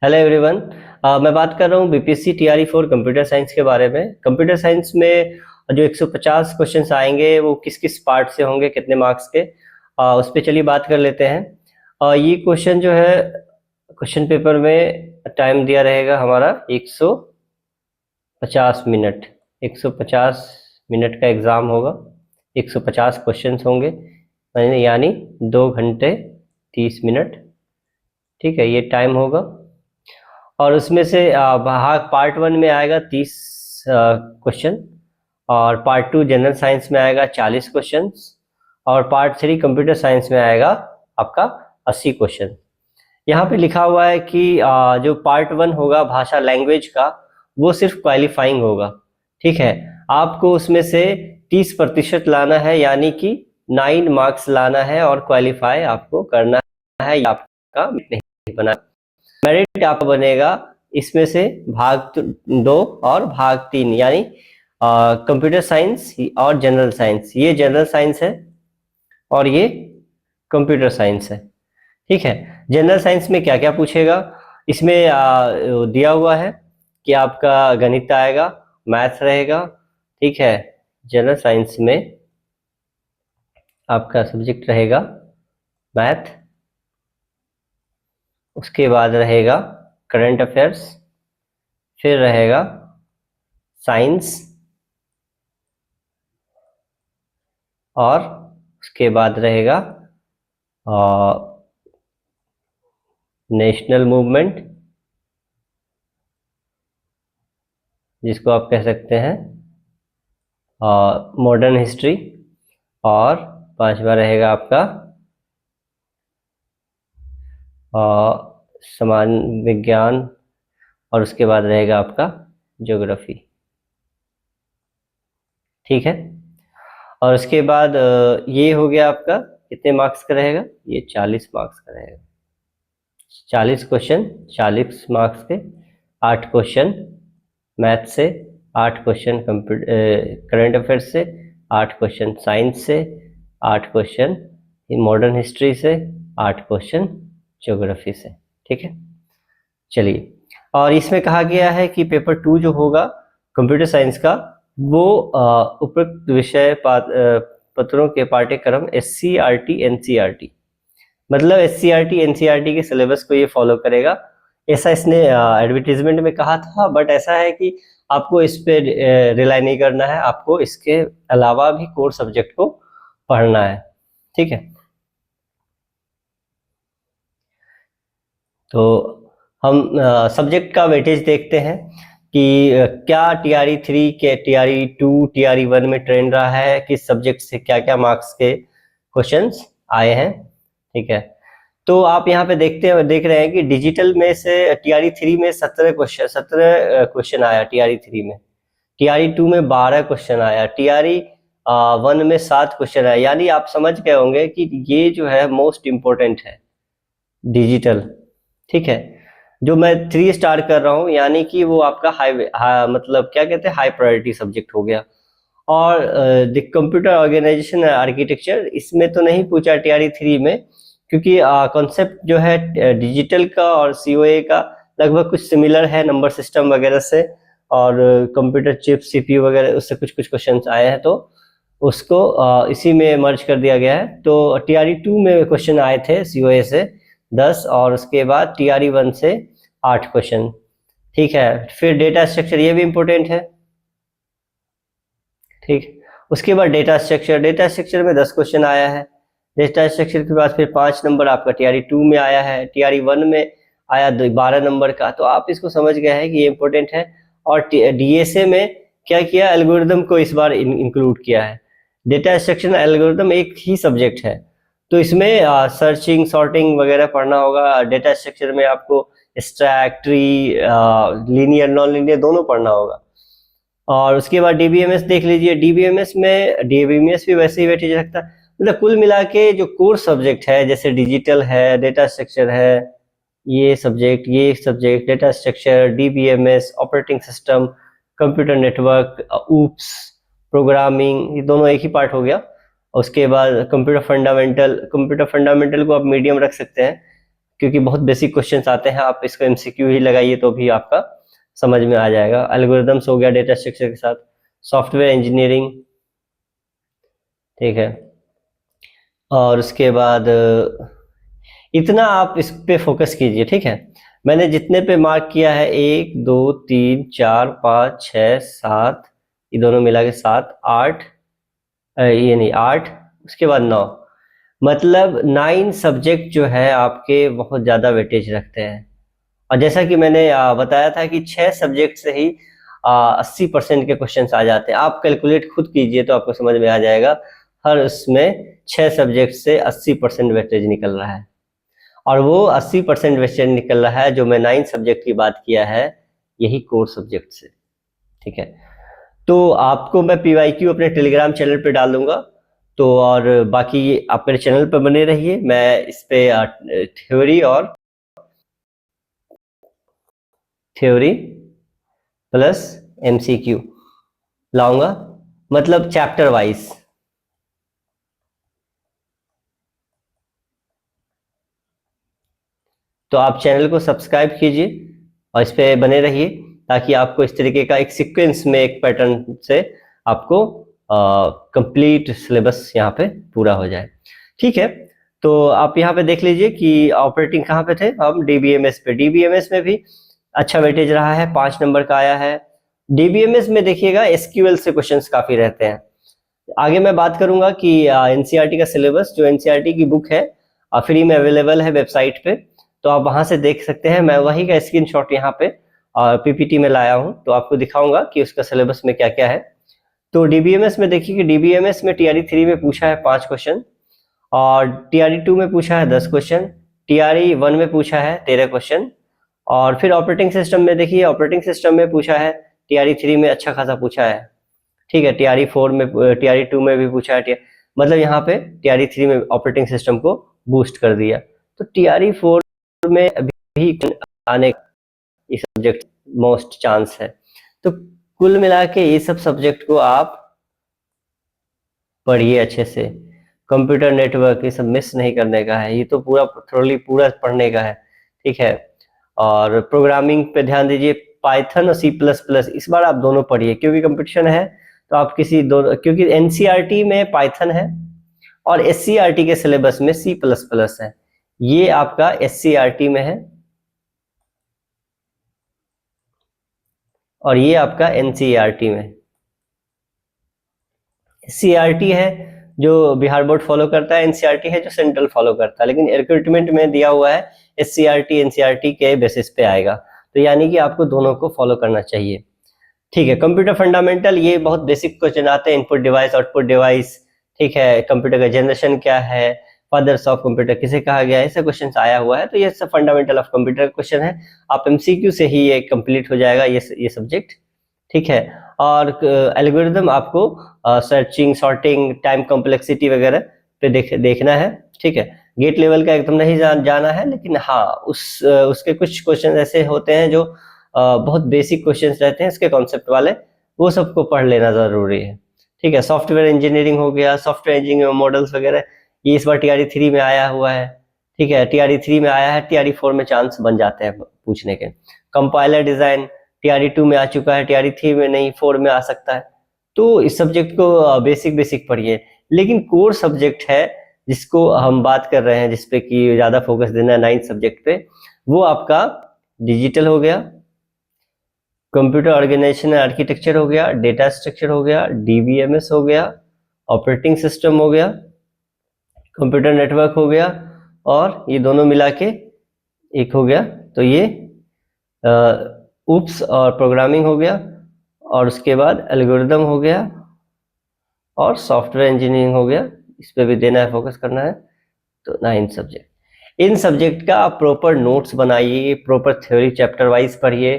Hello everyone. मैं बात कर रहा हूँ बीपीएससी टीआरई 4 कंप्यूटर साइंस के बारे में। कंप्यूटर साइंस में जो 150 क्वेश्चंस आएंगे वो किस किस पार्ट से होंगे, कितने मार्क्स के, उस पर चलिए बात कर लेते हैं। ये क्वेश्चन जो है, क्वेश्चन पेपर में टाइम दिया रहेगा हमारा 150 मिनट। 150 मिनट का एग्ज़ाम होगा, 150 क्वेश्चंस होंगे, यानी 2 घंटे 30 मिनट। ठीक है, ये टाइम होगा। और उसमें से भाग पार्ट 1 में आएगा 30 क्वेश्चन, और पार्ट 2 जनरल साइंस में आएगा 40 क्वेश्चंस, और पार्ट 3 कंप्यूटर साइंस में आएगा आपका 80 क्वेश्चन। यहाँ पे लिखा हुआ है कि जो पार्ट 1 होगा भाषा लैंग्वेज का, वो सिर्फ क्वालिफाइंग होगा। ठीक है, आपको उसमें से 30% लाना है, यानी कि 9 मार्क्स लाना है, और क्वालिफाई आपको करना है। आपका नहीं बना, मेरिट आपका बनेगा इसमें से भाग 2 और भाग 3, यानी कंप्यूटर साइंस और जनरल साइंस। ये जनरल साइंस है और ये कंप्यूटर साइंस है। ठीक है, जनरल साइंस में क्या क्या पूछेगा, इसमें दिया हुआ है कि आपका गणित आएगा, मैथ रहेगा। ठीक है, जनरल साइंस में आपका सब्जेक्ट रहेगा मैथ, उसके बाद रहेगा करंट अफेयर्स, फिर रहेगा साइंस, और उसके बाद रहेगा नेशनल मूवमेंट, जिसको आप कह सकते हैं मॉडर्न हिस्ट्री, और 5वां रहेगा आपका समान विज्ञान, और उसके बाद रहेगा आपका ज्योग्राफी। ठीक है, और उसके बाद ये हो गया आपका कितने मार्क्स का रहेगा, ये 40 मार्क्स का रहेगा। 40 क्वेश्चन 40 मार्क्स के, 8 क्वेश्चन मैथ से, 8 क्वेश्चन करंट अफेयर्स से, 8 क्वेश्चन साइंस से, 8 क्वेश्चन मॉडर्न हिस्ट्री से, 8 क्वेश्चन ज्योग्राफी से। ठीक है, चलिए। और इसमें कहा गया है कि पेपर 2 जो होगा कंप्यूटर साइंस का, वो उपरोक्त विषय पत्रों के पाठ्यक्रम SCRT NCERT, मतलब SCRT NCERT के सिलेबस को ये फॉलो करेगा। ऐसा इसने एडवर्टीजमेंट में कहा था, बट ऐसा है कि आपको इस पे रिलाई नहीं करना है, आपको इसके अलावा भी कोर सब्जेक्ट को पढ़ना है। ठीक है, तो हम सब्जेक्ट का वेटेज देखते हैं कि क्या TRE 3 के TRE 2 TRE 1 में ट्रेंड रहा है, किस सब्जेक्ट से क्या क्या मार्क्स के क्वेश्चंस आए हैं। ठीक है, तो आप यहाँ पे देख रहे हैं कि डिजिटल में से TRE 3 में 17 क्वेश्चन आया, TRE 3 में, TRE 2 में 12 क्वेश्चन आया, TRE 1 में 7 क्वेश्चन आया। यानी आप समझ गए होंगे कि ये जो है मोस्ट इम्पोर्टेंट है डिजिटल। ठीक है, जो मैं 3 स्टार कर रहा हूँ, यानी कि वो आपका मतलब क्या कहते हैं, हाई प्रायोरिटी सब्जेक्ट हो गया। और द कंप्यूटर ऑर्गेनाइजेशन आर्किटेक्चर, इसमें तो नहीं पूछा TRE 3 में, क्योंकि कॉन्सेप्ट जो है डिजिटल का और COA का लगभग कुछ सिमिलर है नंबर सिस्टम वगैरह से, और कंप्यूटर चिप CPU वगैरह उससे कुछ कुछ क्वेश्चंस आए हैं, तो उसको इसी में मर्ज कर दिया गया है। तो TRE 2 में क्वेश्चन आए थे COA से 10, और उसके बाद TRE 1 से 8 क्वेश्चन। ठीक है, फिर डेटा स्ट्रक्चर, ये भी इम्पोर्टेंट है। ठीक, उसके बाद डेटा स्ट्रक्चर में 10 क्वेश्चन आया है। डेटा स्ट्रक्चर के बाद फिर 5 नंबर आपका TRE 2 में आया है, TRE 1 में आया 12 नंबर का। तो आप इसको समझ गए हैं कि ये इम्पोर्टेंट है। और DSA में क्या किया, एल्गोरिदम को इस बार इंक्लूड किया है। डेटा स्ट्रक्चर एल्गोरिदम एक ही सब्जेक्ट है, तो इसमें सर्चिंग सॉर्टिंग वगैरह पढ़ना होगा। डेटा स्ट्रक्चर में आपको stack, tree, linear non linear दोनों पढ़ना होगा। और उसके बाद DBMS देख लीजिए, DBMS भी वैसे ही वेटेज रखता है। मतलब कुल मिला के जो कोर सब्जेक्ट है, जैसे डिजिटल है, डेटा स्ट्रक्चर है, ये subject data structure, DBMS, operating system, computer network, oops, programming, ये दोनों एक ही पार्ट हो गया। उसके बाद कंप्यूटर फंडामेंटल को आप मीडियम रख सकते हैं, क्योंकि बहुत बेसिक क्वेश्चंस आते हैं, आप इसको एमसीक्यू ही लगाइए तो भी आपका समझ में आ जाएगा। एल्गोरिदम्स हो गया डेटा स्ट्रक्चर के साथ, सॉफ्टवेयर इंजीनियरिंग, ठीक है। और उसके बाद इतना आप इस पे फोकस कीजिए, ठीक है। मैंने जितने पे मार्क किया है 1 2 3 4 5 6 7, ये दोनों मिला के 7 8, ये नहीं 8, उसके बाद 9, मतलब 9 सब्जेक्ट जो है आपके बहुत ज़्यादा वेटेज रखते हैं। और जैसा कि मैंने बताया था कि 6 सब्जेक्ट से ही 80% के क्वेश्चंस आ जाते हैं। आप कैलकुलेट खुद कीजिए तो आपको समझ में आ जाएगा, हर उसमें 6 सब्जेक्ट से 80% वेटेज निकल रहा है। और वो 80% वेटेज निकल रहा है जो मैं 9 सब्जेक्ट की बात किया है, यही कोर सब्जेक्ट से, ठीक है। तो आपको मैं PYQ अपने टेलीग्राम चैनल पे डाल दूंगा, तो और बाकी आप मेरे चैनल पर बने रहिए। मैं इस पे थ्योरी प्लस MCQ लाऊंगा, मतलब चैप्टर वाइज। तो आप चैनल को सब्सक्राइब कीजिए और इस पे बने रहिए, ताकि आपको इस तरीके का एक सीक्वेंस में, एक पैटर्न से आपको कंप्लीट सिलेबस यहाँ पे पूरा हो जाए, ठीक है। तो आप यहाँ पे देख लीजिए कि ऑपरेटिंग कहाँ पे थे हम, DBMS पे। DBMS में भी अच्छा वेटेज रहा है, 5 नंबर का आया है। DBMS में देखिएगा SQL से क्वेश्चंस काफी रहते हैं। आगे मैं बात करूंगा कि NCERT का सिलेबस, जो NCERT की बुक है फ्री में अवेलेबल है वेबसाइट पे, तो आप वहां से देख सकते हैं। मैं वही का स्क्रीनशॉट यहाँ पे PPT में लाया हूँ, तो आपको दिखाऊंगा कि उसका सिलेबस में क्या क्या है। तो DBMS में देखिए कि DBMS में TRE 3 में पूछा है 5 क्वेश्चन, और TRE 2 में पूछा है 10 क्वेश्चन, TRE 1 में पूछा है 13 क्वेश्चन, और फिर ऑपरेटिंग सिस्टम में देखिए, ऑपरेटिंग सिस्टम में पूछा है TRE 3 में अच्छा खासा पूछा है, ठीक है। TRE 4 में, TRE 2 में भी पूछा है, मतलब यहाँ पे TRE 3 में ऑपरेटिंग सिस्टम को बूस्ट कर दिया। तो TRE 4 में अभी आने का ये सब्जेक्ट मोस्ट चांस है। तो कुल मिला के ये सब सब्जेक्ट को आप पढ़िए अच्छे से। कंप्यूटर नेटवर्क ये सब मिस नहीं करने का है, ये तो पूरा थोड़ी पूरा पढ़ने का है, ठीक है। और प्रोग्रामिंग पे ध्यान दीजिए, पाइथन और C++, इस बार आप दोनों पढ़िए, क्योंकि कंपटीशन है। तो आप किसी दोनों, क्योंकि NCERT में पाइथन है और SCERT के सिलेबस में C++ है, ये आपका SCERT में है और ये आपका NCERT में। SCERT है जो बिहार बोर्ड फॉलो करता है, NCERT है जो सेंट्रल फॉलो करता है, लेकिन रिक्रूटमेंट में दिया हुआ है SCERT NCERT के बेसिस पे आएगा। तो यानी कि आपको दोनों को फॉलो करना चाहिए, ठीक है। कंप्यूटर फंडामेंटल, ये बहुत बेसिक क्वेश्चन आते हैं, इनपुट डिवाइस आउटपुट डिवाइस, ठीक है। कंप्यूटर का जनरेशन क्या है, फादर्स ऑफ कंप्यूटर किसे कहा गया है, ऐसे क्वेश्चन आया हुआ है। तो ये सब फंडामेंटल ऑफ कंप्यूटर क्वेश्चन है, आप MCQ से ही ये कंप्लीट हो जाएगा ये सब्जेक्ट, ठीक है। और एल्गोरिदम आपको सर्चिंग, सॉर्टिंग, टाइम कॉम्प्लेक्सिटी वगैरह पे देखना है, ठीक है। गेट लेवल का एकदम नहीं जाना है, लेकिन हाँ उसके कुछ क्वेश्चन ऐसे होते हैं जो बहुत बेसिक क्वेश्चंस रहते हैं इसके कॉन्सेप्ट वाले, वो सबको पढ़ लेना जरूरी है, ठीक है। सॉफ्टवेयर इंजीनियरिंग हो गया, सॉफ्टवेयर इंजीनियरिंग मॉडल्स वगैरह, ये इस बार TRE 3 में आया हुआ है, ठीक है। TRE 3 में आया है, TRE 4 में चांस बन जाते हैं पूछने के। कंपाइलर डिजाइन TRE 2 में आ चुका है, TRE 3 में नहीं, 4 में आ सकता है। तो इस सब्जेक्ट को बेसिक पढ़िए। लेकिन कोर सब्जेक्ट है जिसको हम बात कर रहे हैं, जिसपे कि ज्यादा फोकस देना है 9 सब्जेक्ट पे, वो आपका डिजिटल हो गया, कंप्यूटर ऑर्गेनाइजेशन एंड आर्किटेक्चर हो गया, डेटा स्ट्रक्चर हो गया, DBMS हो गया, ऑपरेटिंग सिस्टम हो गया, कंप्यूटर नेटवर्क हो गया, और ये दोनों मिला के एक हो गया, तो ये UPS और प्रोग्रामिंग हो गया, और उसके बाद एल्गोरिदम हो गया, और सॉफ्टवेयर इंजीनियरिंग हो गया। इस पे भी देना है, फोकस करना है। तो 9 सब्जेक्ट, इन सब्जेक्ट का आप प्रॉपर नोट्स बनाइए, प्रॉपर थ्योरी चैप्टर वाइज पढ़िए,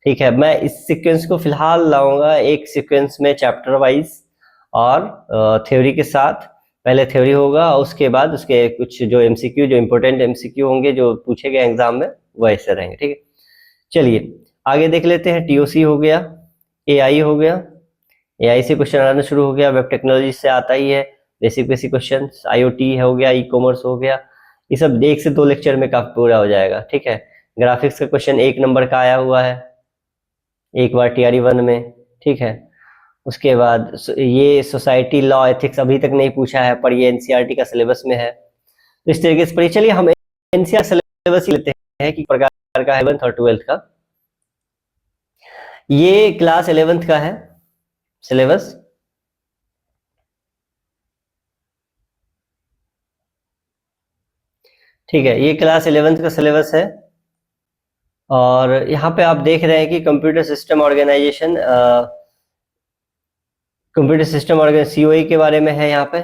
ठीक है। मैं इस सीक्वेंस को फिलहाल लाऊंगा एक सीक्वेंस में चैप्टर वाइज और थ्योरी के साथ। पहले थ्योरी होगा, उसके बाद उसके कुछ जो MCQ, जो इम्पोर्टेंट MCQ होंगे जो पूछे गए एग्जाम में, वो ऐसे रहेंगे, ठीक है। चलिए आगे देख लेते हैं। TOC हो गया, AI हो गया, AI से क्वेश्चन आना शुरू हो गया, वेब टेक्नोलॉजी से आता ही है बेसिक क्वेश्चन। IoT हो गया, ई कॉमर्स हो गया, ये सब 1 से 2 लेक्चर में काफी पूरा हो जाएगा, ठीक है। ग्राफिक्स का क्वेश्चन 1 नंबर का आया हुआ है एक बार टीआरई 1 में, ठीक है। उसके बाद ये सोसाइटी लॉ एथिक्स अभी तक नहीं पूछा है, पर ये एनसीईआरटी का सिलेबस में है। तो इस तरीके से पढ़िए। चलिए हम एनसीईआरटी सिलेबस लेते हैं कि प्रकार का 11th और 12th का। ये क्लास 11th का है सिलेबस, ठीक है। ये क्लास 11th का सिलेबस है और यहाँ पे आप देख रहे हैं कि computer system organization, computer system organization COE के बारे में है यहाँ पे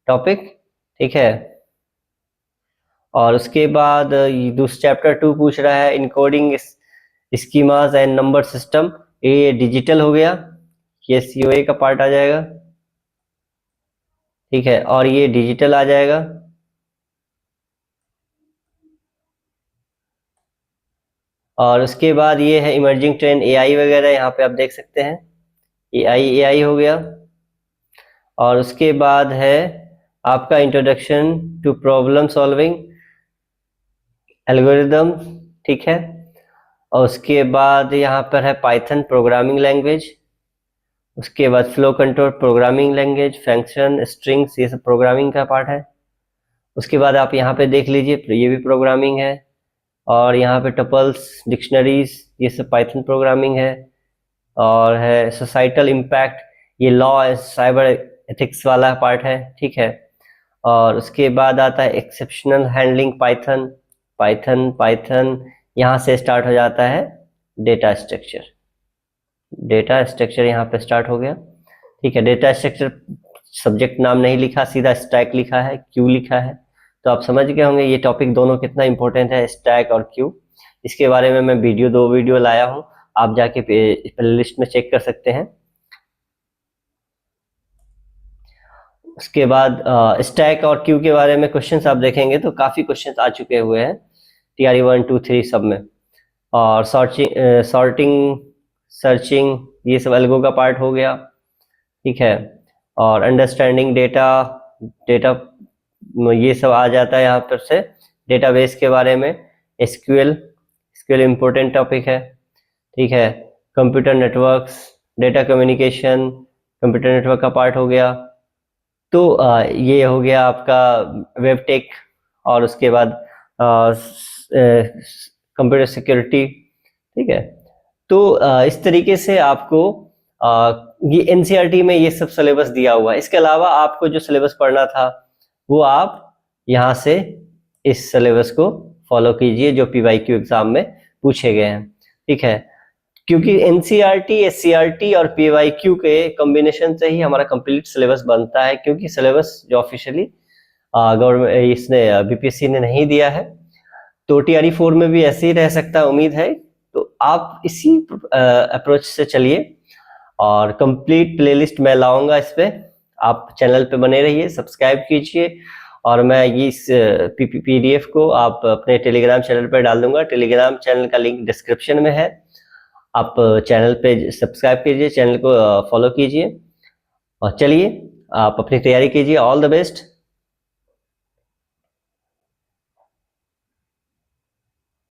टॉपिक, ठीक है। और उसके बाद चैप्टर 2 पूछ रहा है encoding schemas and number system, ये डिजिटल हो गया, ये सीओए का पार्ट आ जाएगा, ठीक है। और ये डिजिटल आ जाएगा। और उसके बाद ये है इमर्जिंग ट्रेंड एआई वगैरह, यहाँ पे आप देख सकते हैं एआई हो गया। और उसके बाद है आपका introduction to problem solving algorithm, ठीक है। और उसके बाद यहाँ पर है पाइथन प्रोग्रामिंग लैंग्वेज, उसके बाद flow control programming language, function strings, ये सब प्रोग्रामिंग का पार्ट है। उसके बाद आप यहाँ पे देख लीजिए ये भी प्रोग्रामिंग है। और यहाँ पे टपल्स डिक्शनरीज, ये सब पाइथन प्रोग्रामिंग है। और है सोसाइटल इम्पैक्ट, ये लॉ एंड साइबर एथिक्स वाला पार्ट है, ठीक है। और उसके बाद आता है एक्सेप्शनल हैंडलिंग पाइथन, पाइथन यहाँ से स्टार्ट हो जाता है डेटा स्ट्रक्चर यहाँ पे स्टार्ट हो गया, ठीक है। डेटा स्ट्रक्चर सब्जेक्ट नाम नहीं लिखा, सीधा स्टैक लिखा है, क्यू लिखा है। तो आप समझ गए होंगे ये टॉपिक दोनों कितना इंपॉर्टेंट है, स्टैक और क्यू। इसके बारे में मैं दो वीडियो लाया हूँ, आप जाके प्लेलिस्ट में चेक कर सकते हैं। उसके बाद स्टैक और क्यू के बारे में क्वेश्चंस आप देखेंगे तो काफी क्वेश्चंस आ चुके हुए हैं टीआरई 1, 2, 3 सब में। और सर्चिंग ये सब एल्गो का पार्ट हो गया, ठीक है। और अंडरस्टैंडिंग डेटा ये सब आ जाता है यहाँ पर से डेटाबेस के बारे में। एसक्यूएल इम्पोर्टेंट टॉपिक है, ठीक है। Computer networks, data communication, computer network का पार्ट हो गया। तो ये हो गया आपका वेब टेक। और उसके बाद कंप्यूटर सिक्योरिटी, ठीक है। तो इस तरीके से आपको ये एनसीईआरटी में ये सब सिलेबस दिया हुआ है। इसके अलावा आपको जो सिलेबस पढ़ना था वो आप यहाँ से इस सिलेबस को फॉलो कीजिए जो पीवाईक्यू एग्जाम में पूछे गए हैं, ठीक है। क्योंकि एनसीईआरटी, एससीईआरटी और पीवाईक्यू के कॉम्बिनेशन से ही हमारा कंप्लीट सिलेबस बनता है, क्योंकि सिलेबस जो ऑफिशियली गवर्नमेंट इसने बीपीएससी ने नहीं दिया है। तो टीआरई 4 में भी ऐसे ही रह सकता है, उम्मीद है। तो आप इसी अप्रोच से चलिए और कंप्लीट प्लेलिस्ट मैं लाऊंगा इस पे, आप चैनल पे बने रहिए, सब्सक्राइब कीजिए। और मैं ये इस पीडीएफ को आप अपने टेलीग्राम चैनल पर डाल दूंगा। टेलीग्राम चैनल का लिंक डिस्क्रिप्शन में है, आप चैनल पे सब्सक्राइब कीजिए, चैनल को फॉलो कीजिए और चलिए आप अपनी तैयारी कीजिए। All the best.